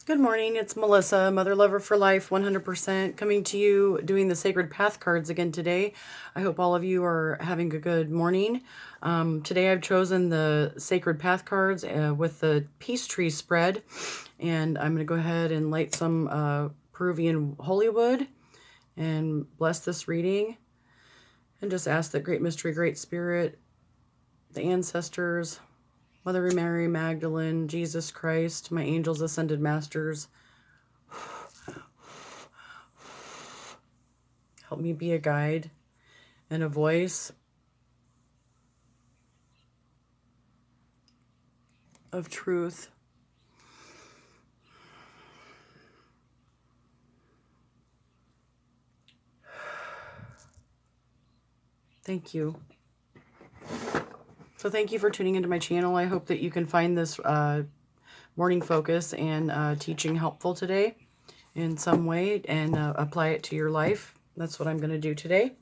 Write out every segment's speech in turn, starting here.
Good morning, it's Melissa, Mother Lover for Life 100%, coming to you doing the Sacred Path cards again today. I hope all of you are having a good morning. Today I've chosen the Sacred Path cards with the Peace Tree spread, and I'm going to go ahead and light some Peruvian holy wood and bless this reading, and just ask that Great Mystery, Great Spirit, the ancestors, Mother Mary Magdalene, Jesus Christ, my angels, ascended masters, help me be a guide and a voice of truth. Thank you. So thank you for tuning into my channel. I hope that you can find this morning focus and teaching helpful today in some way and apply it to your life. That's what I'm going to do today.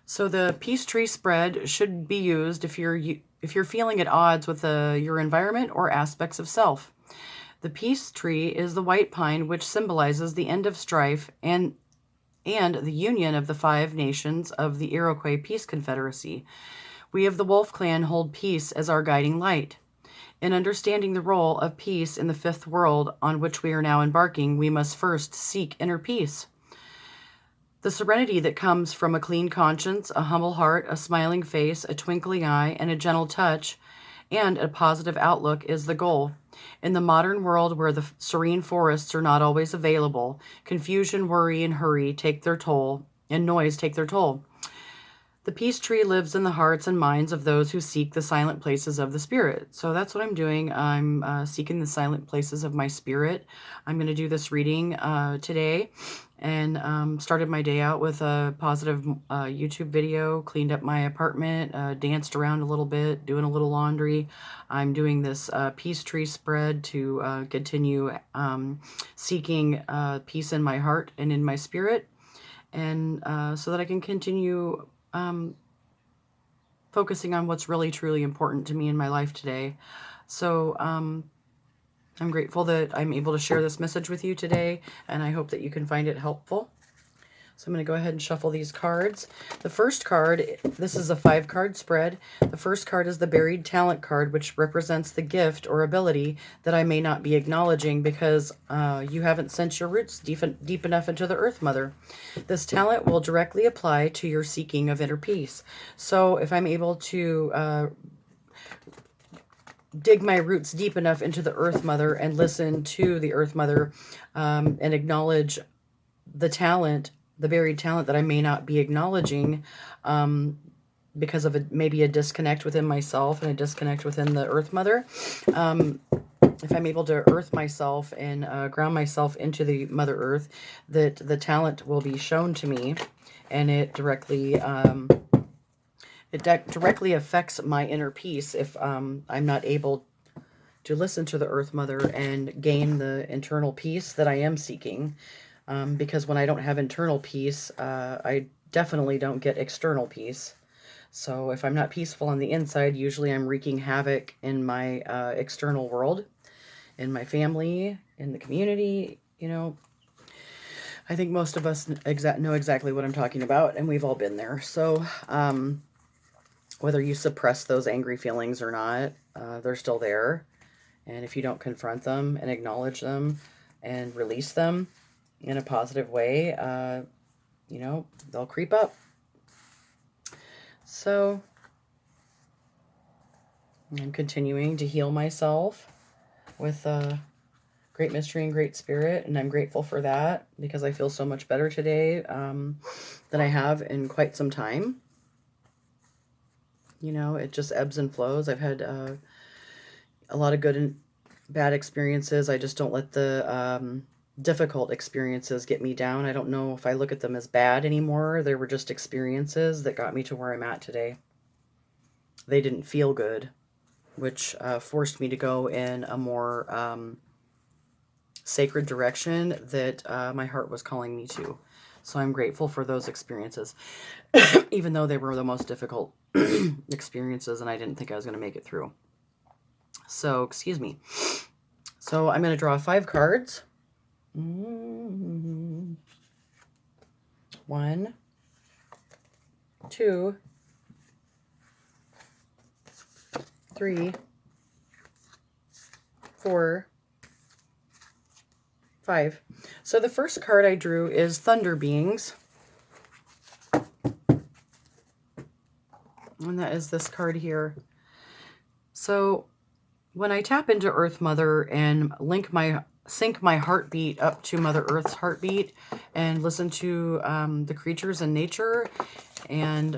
So the Peace Tree spread should be used if you're feeling at odds with your environment or aspects of self. The Peace Tree is the white pine, which symbolizes the end of strife and the union of the 5 nations of the Iroquois Peace Confederacy. We of the Wolf Clan hold peace as our guiding light. In understanding the role of peace in the 5th world on which we are now embarking, we must first seek inner peace. The serenity that comes from a clean conscience, a humble heart, a smiling face, a twinkling eye, and a gentle touch, and a positive outlook is the goal. In the modern world where the serene forests are not always available, confusion, worry, and hurry take their toll, and noise take their toll. The peace tree lives in the hearts and minds of those who seek the silent places of the spirit. So that's what I'm doing. I'm seeking the silent places of my spirit. I'm going to do this reading today, and started my day out with a positive YouTube video, cleaned up my apartment, danced around a little bit, doing a little laundry. I'm doing this peace tree spread to continue seeking peace in my heart and in my spirit, and so that I can continue focusing on what's really truly important to me in my life today. So I'm grateful that I'm able to share this message with you today, and I hope that you can find it helpful. So I'm going to go ahead and shuffle these cards. The first card, this is a 5-card spread. The first card is the Buried Talent card, which represents the gift or ability that I may not be acknowledging because you haven't sent your roots deep enough into the Earth Mother. This talent will directly apply to your seeking of inner peace. So if I'm able to dig my roots deep enough into the Earth Mother and listen to the Earth Mother and acknowledge the talent, the buried talent that I may not be acknowledging because of maybe a disconnect within myself and a disconnect within the Earth Mother. If I'm able to earth myself and ground myself into the Mother Earth, that the talent will be shown to me, and it directly affects my inner peace if I'm not able to listen to the Earth Mother and gain the internal peace that I am seeking. Because when I don't have internal peace, I definitely don't get external peace. So if I'm not peaceful on the inside, usually I'm wreaking havoc in my external world, in my family, in the community. You know, I think most of us know exactly what I'm talking about, and we've all been there. So whether you suppress those angry feelings or not, they're still there. And if you don't confront them and acknowledge them and release them in a positive way, you know, they'll creep up. So I'm continuing to heal myself with Great Mystery and Great Spirit, and I'm grateful for that because I feel so much better today than I have in quite some time. You know, it just ebbs and flows. I've had a lot of good and bad experiences. I just don't let the difficult experiences get me down. I don't know if I look at them as bad anymore. They were just experiences that got me to where I'm at today. They didn't feel good, which forced me to go in a more sacred direction that my heart was calling me to. So I'm grateful for those experiences, even though they were the most difficult experiences and I didn't think I was going to make it through. So, excuse me. So I'm going to draw 5 cards. 1, 2, 3, 4, 5. So the first card I drew is Thunder Beings. And that is this card here. So when I tap into Earth Mother and sync my heartbeat up to Mother Earth's heartbeat and listen to the creatures in nature and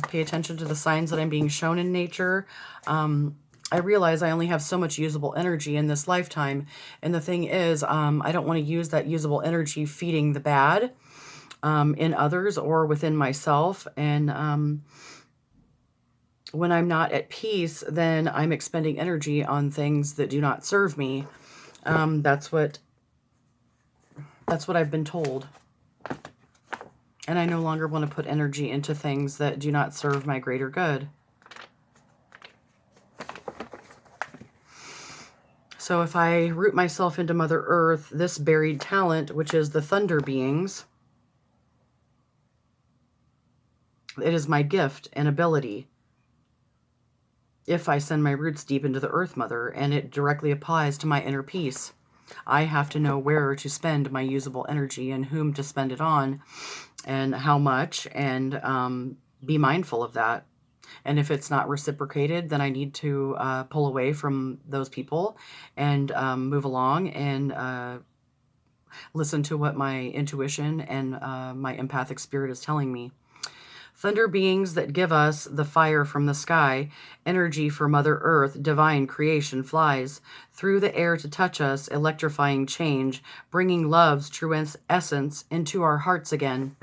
pay attention to the signs that I'm being shown in nature, I realize I only have so much usable energy in this lifetime. And the thing is, I don't want to use that usable energy feeding the bad in others or within myself. And when I'm not at peace, then I'm expending energy on things that do not serve me. That's what I've been told. And I no longer want to put energy into things that do not serve my greater good. So if I root myself into Mother Earth, this buried talent, which is the Thunder Beings, it is my gift and ability. If I send my roots deep into the Earth Mother, and it directly applies to my inner peace, I have to know where to spend my usable energy and whom to spend it on and how much, and be mindful of that. And if it's not reciprocated, then I need to pull away from those people and move along and listen to what my intuition and my empathic spirit is telling me. Thunder beings that give us the fire from the sky, energy for Mother Earth, divine creation flies through the air to touch us, electrifying change, bringing love's true essence into our hearts again.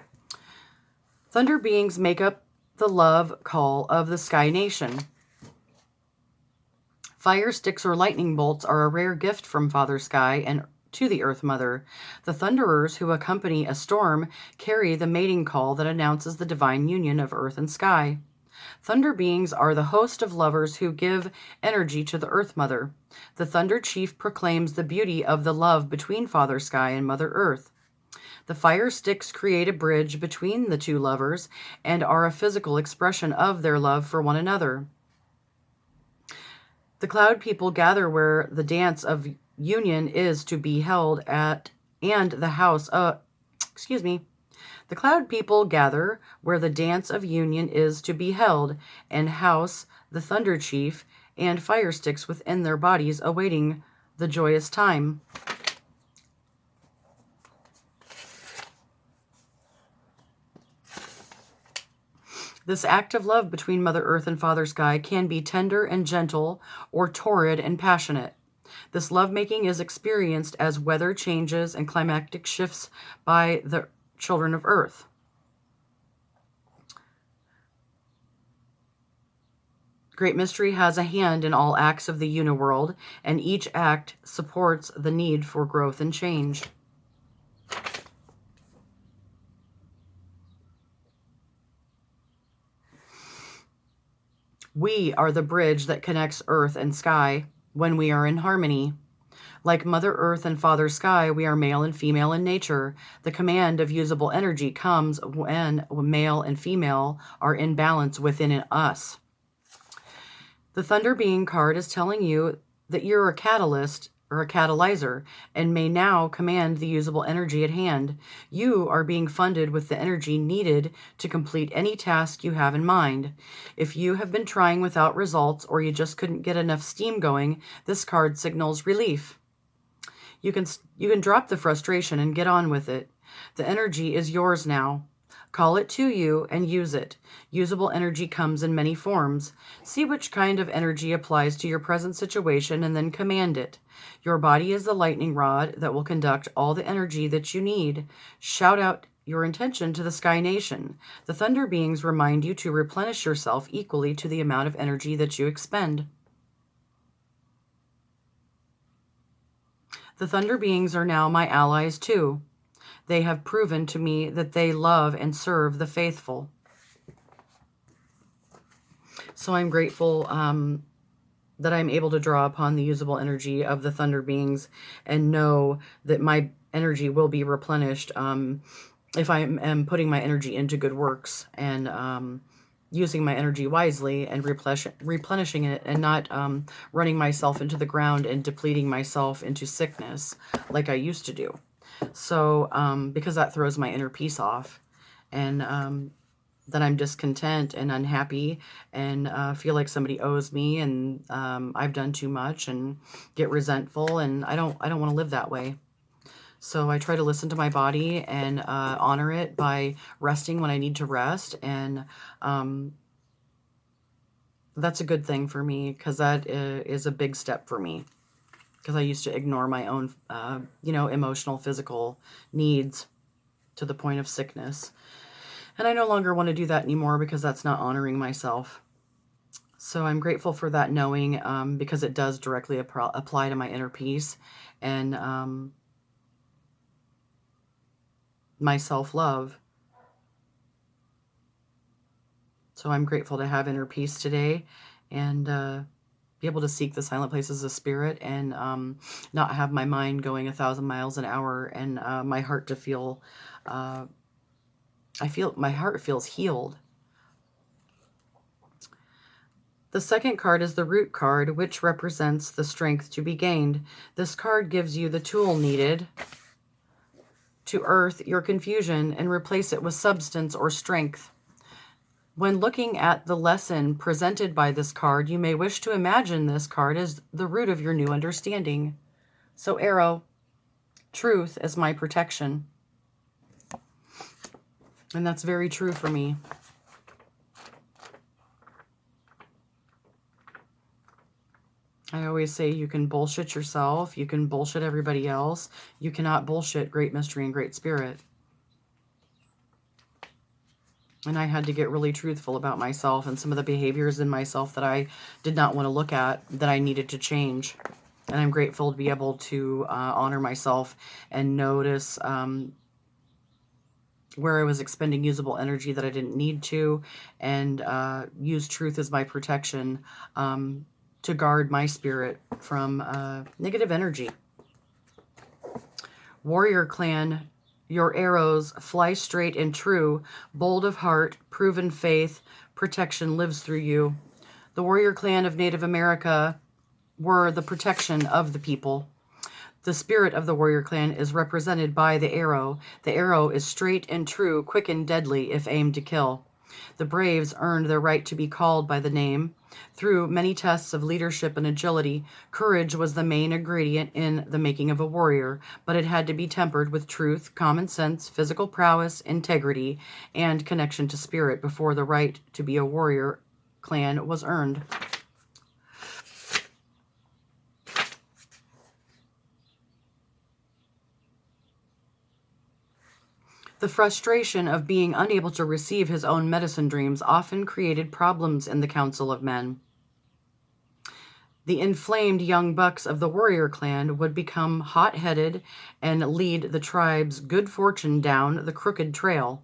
Thunder beings make up the love call of the Sky Nation. Fire sticks or lightning bolts are a rare gift from Father Sky and to the Earth Mother. The Thunderers who accompany a storm carry the mating call that announces the divine union of Earth and Sky. Thunder beings are the host of lovers who give energy to the Earth Mother. The Thunder Chief proclaims the beauty of the love between Father Sky and Mother Earth. The fire sticks create a bridge between the two lovers and are a physical expression of their love for one another. The cloud people gather where the dance of union is to be held at, and the house, The cloud people gather where the dance of union is to be held, and house the Thunder Chief and fire sticks within their bodies awaiting the joyous time. This act of love between Mother Earth and Father Sky can be tender and gentle or torrid and passionate. This lovemaking is experienced as weather changes and climactic shifts by the children of Earth. Great Mystery has a hand in all acts of the uniworld, and each act supports the need for growth and change. We are the bridge that connects Earth and Sky when we are in harmony. Like Mother Earth and Father Sky, we are male and female in nature. The command of usable energy comes when male and female are in balance within us. The Thunder Being card is telling you that you're a catalyst or a catalyzer and may now command the usable energy at hand. You are being funded with the energy needed to complete any task you have in mind. If you have been trying without results or you just couldn't get enough steam going, this card signals relief. You can drop the frustration and get on with it. The energy is yours now. Call it to you and use it. Usable energy comes in many forms. See which kind of energy applies to your present situation and then command it. Your body is the lightning rod that will conduct all the energy that you need. Shout out your intention to the Sky Nation. The Thunder Beings remind you to replenish yourself equally to the amount of energy that you expend. The Thunder Beings are now my allies too. They have proven to me that they love and serve the faithful. So I'm grateful that I'm able to draw upon the usable energy of the thunder beings and know that my energy will be replenished if I am putting my energy into good works and using my energy wisely and replenishing it, and not running myself into the ground and depleting myself into sickness like I used to do. So because that throws my inner peace off, and then I'm discontent and unhappy and feel like somebody owes me, and I've done too much, and get resentful, and I don't want to live that way. So I try to listen to my body and honor it by resting when I need to rest. And that's a good thing for me, because that is a big step for me. Because I used to ignore my own, emotional, physical needs to the point of sickness. And I no longer want to do that anymore, because that's not honoring myself. So I'm grateful for that knowing, because it does directly apply to my inner peace and my self-love. So I'm grateful to have inner peace today, and be able to seek the silent places of spirit, and not have my mind going 1,000 miles an hour, and my heart to feel, my heart feels healed. The second card is the Root card, which represents the strength to be gained. This card gives you the tool needed to earth your confusion and replace it with substance or strength. When looking at the lesson presented by this card, you may wish to imagine this card as the root of your new understanding. So, Arrow, truth is my protection. And that's very true for me. I always say you can bullshit yourself, you can bullshit everybody else, you cannot bullshit Great Mystery and Great Spirit. And I had to get really truthful about myself and some of the behaviors in myself that I did not want to look at, that I needed to change. And I'm grateful to be able to honor myself and notice where I was expending usable energy that I didn't need to, and use truth as my protection to guard my spirit from negative energy. Warrior Clan, your arrows fly straight and true, bold of heart, proven faith, protection lives through you. The Warrior Clan of Native America were the protection of the people. The spirit of the Warrior Clan is represented by the arrow. The arrow is straight and true, quick and deadly if aimed to kill. The Braves earned their right to be called by the name. Through many tests of leadership and agility, courage was the main ingredient in the making of a warrior, but it had to be tempered with truth, common sense, physical prowess, integrity, and connection to spirit before the right to be a warrior clan was earned. The frustration of being unable to receive his own medicine dreams often created problems in the Council of Men. The inflamed young bucks of the warrior clan would become hot-headed and lead the tribe's good fortune down the crooked trail.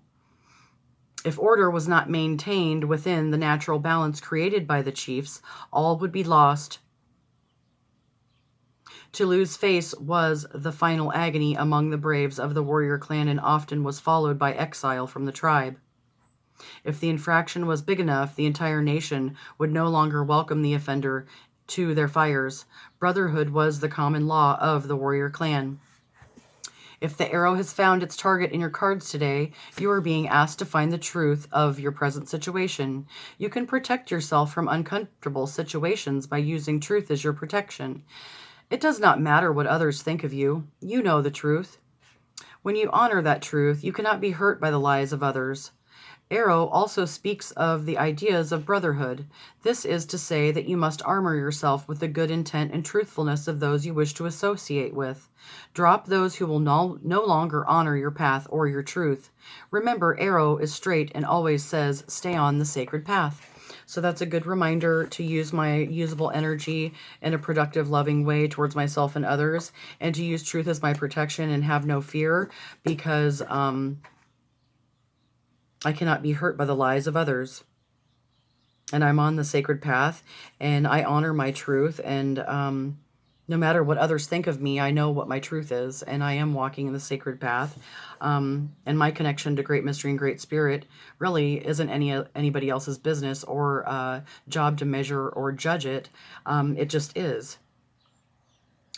If order was not maintained within the natural balance created by the chiefs, all would be lost. To lose face was the final agony among the braves of the warrior clan, and often was followed by exile from the tribe. If the infraction was big enough, the entire nation would no longer welcome the offender to their fires. Brotherhood was the common law of the warrior clan. If the arrow has found its target in your cards today, you are being asked to find the truth of your present situation. You can protect yourself from uncomfortable situations by using truth as your protection. It does not matter what others think of you. You know the truth. When you honor that truth, you cannot be hurt by the lies of others. Arrow also speaks of the ideas of brotherhood. This is to say that you must armor yourself with the good intent and truthfulness of those you wish to associate with. Drop those who will no longer honor your path or your truth. Remember, Arrow is straight and always says, stay on the sacred path. So that's a good reminder to use my usable energy in a productive, loving way towards myself and others, and to use truth as my protection and have no fear, because I cannot be hurt by the lies of others. and I'm on the sacred path, and I honor my truth. And no matter what others think of me, I know what my truth is, and I am walking in the sacred path. And my connection to Great Mystery and Great Spirit really isn't anybody else's business or job to measure or judge it. It just is.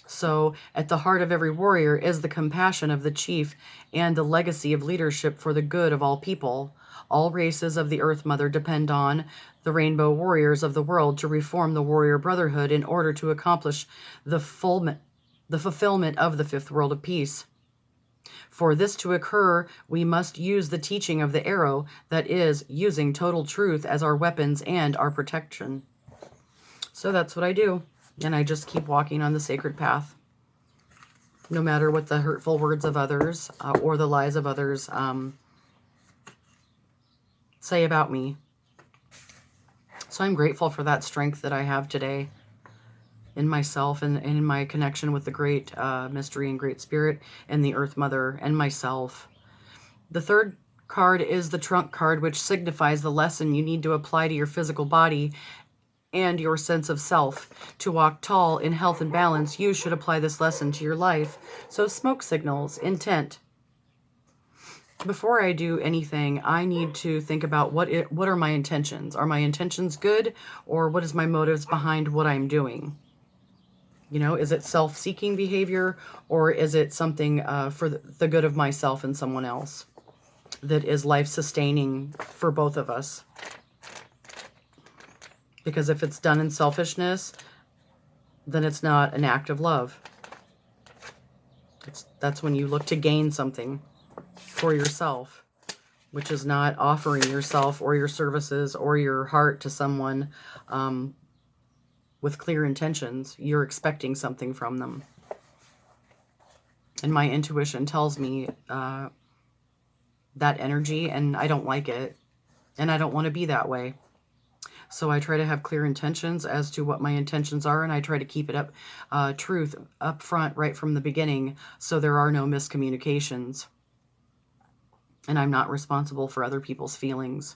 So, at the heart of every warrior is the compassion of the chief and the legacy of leadership for the good of all people. All races of the Earth Mother depend on the rainbow warriors of the world to reform the warrior brotherhood in order to accomplish the fulfillment of the fifth world of peace. For this to occur, we must use the teaching of the arrow, that is, using total truth as our weapons and our protection. So that's what I do. And I just keep walking on the sacred path, no matter what the hurtful words of others or the lies of others say about me. So I'm grateful for that strength that I have today in myself and in my connection with the Great Mystery and Great Spirit and the Earth Mother and myself. The third card is the trunk card, which signifies the lesson you need to apply to your physical body and your sense of self. To walk tall in health and balance, you should apply this lesson to your life. So smoke signals, intent. Before I do anything, I need to think about what are my intentions. Are my intentions good, or what is my motives behind what I'm doing? You know, is it self-seeking behavior, or is it something for the good of myself and someone else that is life-sustaining for both of us? Because if it's done in selfishness, then it's not an act of love. That's when you look to gain something for yourself, which is not offering yourself or your services or your heart to someone with clear intentions. You're expecting something from them. And my intuition tells me that energy, and I don't like it, and I don't want to be that way. So I try to have clear intentions as to what my intentions are, and I try to keep it truth up front right from the beginning, so there are no miscommunications. And I'm not responsible for other people's feelings.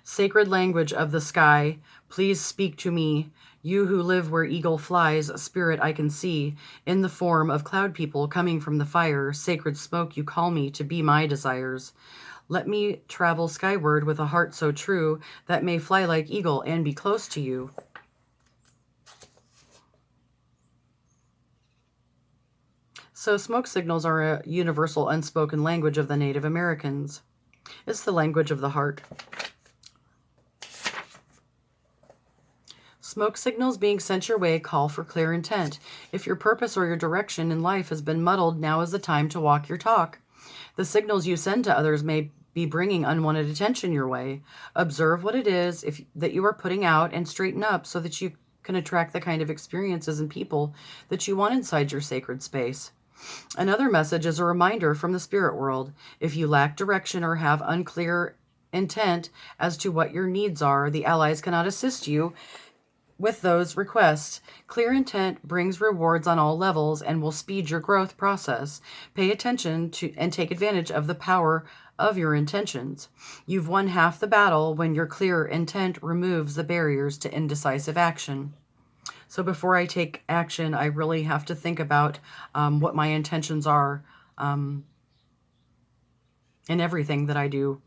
Sacred language of the sky, please speak to me. You who live where eagle flies, spirit I can see, in the form of cloud people coming from the fire, sacred smoke you call me to be my desires. Let me travel skyward with a heart so true that may fly like eagle and be close to you. So smoke signals are a universal unspoken language of the Native Americans. It's the language of the heart. Smoke signals being sent your way call for clear intent. If your purpose or your direction in life has been muddled, now is the time to walk your talk. The signals you send to others may be bringing unwanted attention your way. Observe what it is that you are putting out and straighten up so that you can attract the kind of experiences and people that you want inside your sacred space. Another message is a reminder from the spirit world. If you lack direction or have unclear intent as to what your needs are, the allies cannot assist you with those requests. Clear intent brings rewards on all levels and will speed your growth process. Pay attention to and take advantage of the power of your intentions. You've won half the battle when your clear intent removes the barriers to indecisive action. So before I take action, I really have to think about what my intentions are in everything that I do.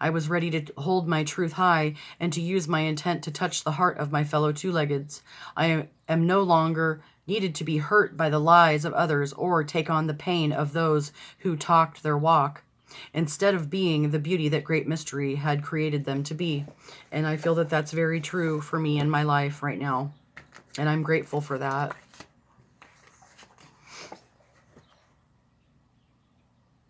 I was ready to hold my truth high and to use my intent to touch the heart of my fellow two-leggeds. I am no longer needed to be hurt by the lies of others or take on the pain of those who talked their walk, instead of being the beauty that Great Mystery had created them to be. And I feel that that's very true for me in my life right now. And I'm grateful for that.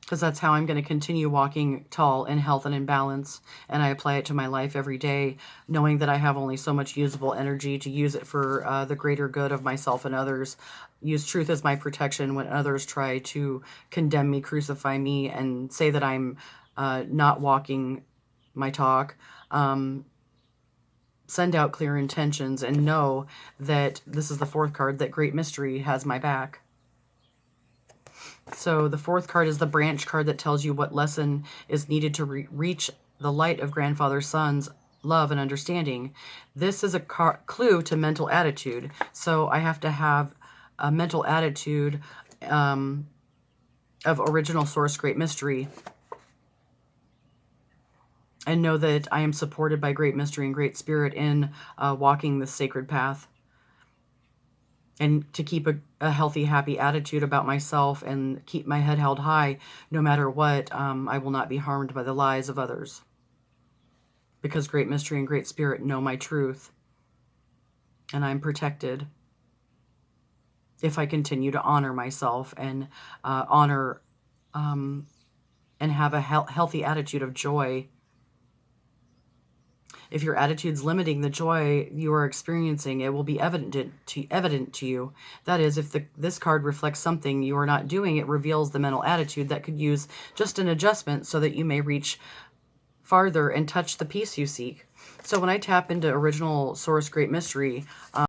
Because that's how I'm going to continue walking tall in health and in balance. And I apply it to my life every day, knowing that I have only so much usable energy to use it for the greater good of myself and others. Use truth as my protection when others try to condemn me, crucify me, and say that I'm not walking my talk. Send out clear intentions and know that this is the fourth card, that Great Mystery has my back. So the fourth card is the branch card that tells you what lesson is needed to reach the light of Grandfather Sun's love and understanding. This is a clue to mental attitude. So I have to have a mental attitude of original source, Great Mystery, and know that I am supported by Great Mystery and Great Spirit in walking the sacred path. And to keep a healthy, happy attitude about myself and keep my head held high no matter what, I will not be harmed by the lies of others. Because Great Mystery and Great Spirit know my truth. And I'm protected if I continue to honor myself and honor and have a healthy attitude of joy. If your attitude's limiting the joy you are experiencing, it will be evident to you. That is, if this card reflects something you are not doing, it reveals the mental attitude that could use just an adjustment so that you may reach farther and touch the peace you seek. So when I tap into Original Source Great Mystery,